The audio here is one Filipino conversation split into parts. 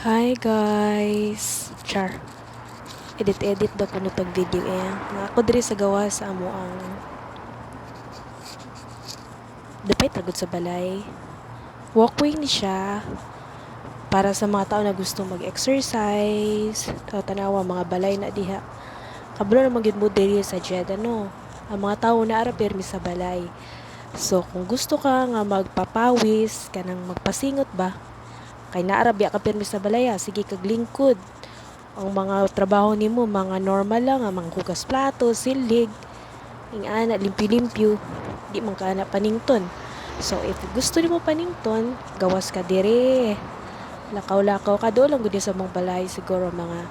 Hi guys! Char. Edit-edit daw ko tag video Nga ako diri sa gawa sa amo ang dapay tagod sa balay. Walkway ni siya para sa mga tao na gusto mag-exercise. Tanawa mga balay na diha. Kabalo na magyud mo diri sa Jeddah no. Ang mga tao na ara permi sa balay. So kung gusto ka nga magpapawis kanang magpasingot ba, kay naarabya ka permi sa balaya, sige kaglingkod. Ang mga trabaho nimo mga normal lang, mga hugas plato, silig, ing ana limpyo-limpyo, di man ka na panington. So if gusto nimo panington, gawas ka dire. Lakaw-lakaw ka do lang gud sa mong balay, siguro mga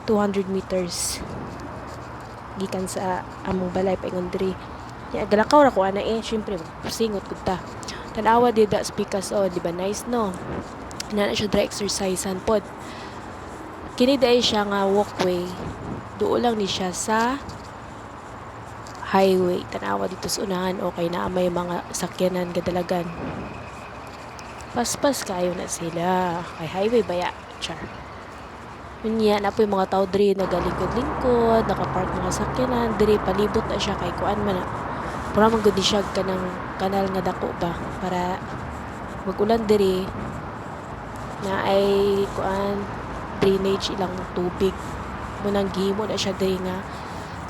200 meters gikan sa among balay paingon diri. Ya galakaw ra ko ana syempre singot gud ta. Tanawa di da speakers di ba nice no. Na siya dry exercisean pod. Kini dai siya nga walkway. Duo lang ni siya sa highway. Tanawa dito sa unahan okay na may mga sakyanan gadalagan. Paspas kayo na sila. Kay highway baya. Char. Unya na po yung mga tao diri nagalingkod-lingkod, nakapark mga sakyanan, diri palibot na siya kay kuan man na. Para man gud siya kanang kanal nga dako ba para magulan diri na ay kuan drainage ilang tubig munang gihimo na siya diri nga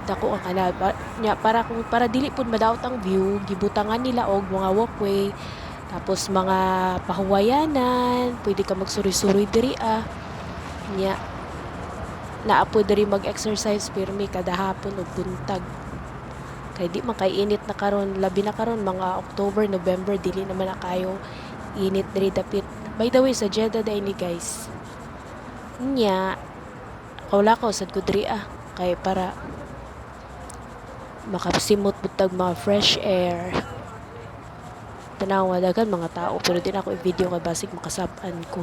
dako ang kanal para dili pud madaot ang view, gibutangan nila og mga walkway tapos mga pahuwayanan, pwede ka magsuri-suri diri nya naapo diri mag-exercise pirmi kada hapon ug buntag kay di man kay init na karon, labi na karon mga October, November, dili naman na kayo init diri dapit. By the way, sa Jeddah day ni guys. Nya, kaulakaw sad ko diri kay para makasimot butag mga fresh air. Tanawa dagan mga tao pero din ako i-video kay basig makasab-an ko.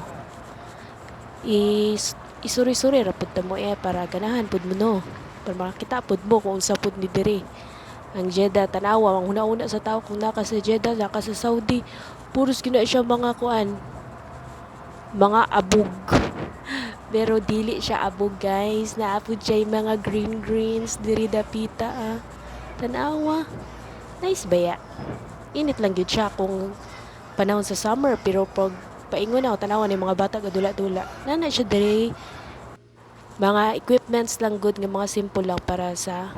Isuri-suri ra pud mo para ganahan pud mo no. Para makita pud mo kung unsa pud ni diri. Ang Jeddah tanawa ang una-una sa tao kung naka sa Jeddah, naka sa Saudi, puros gina siya mga kuan, mga abog. Pero dili siya abog guys, naapod siya mga greens diri dapita tanawa nice baya, init lang gyud siya kung panahon sa summer pero pag paingon ako tanawa ni mga bata gadula-dula nana siya diri mga equipments lang good nga mga simple lang para sa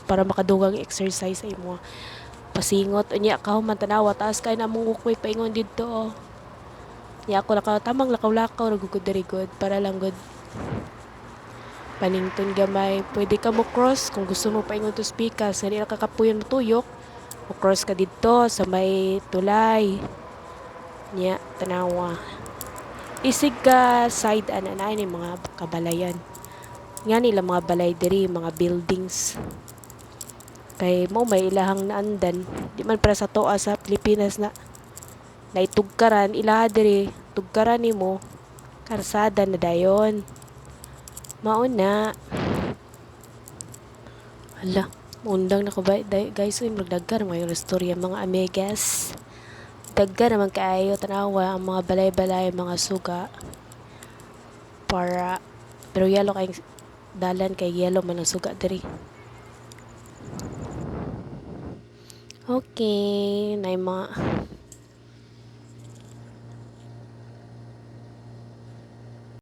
para makadugang exercise ay mo pasingot unya ka man tanawa taas kay na mong walkway paingon didto ya ako tamang lakaw-lakaw ragugod diri good para lang good panington gamay. Pwede ka mo cross kung gusto mo paingon to speakers nga di ka kapuyon mo tuyok. Mo cross ka didto sa may tulay. Nya tanawa. Isig ka side na ni mga kabalayan. Nga nila mga balay diri, mga buildings. Kay mo may ilahang naandan. Di man para sa toa sa Pilipinas na naitugkaran ila diri tugkaran nimo karsada na dayon mauna hala undang na ko ba guys magdaggar mga istorya mga amigas daggar naman kaayo tanawa ang mga balay-balay mga suga para pero yellow kay dalan kay yellow man ang suga diri okay na mga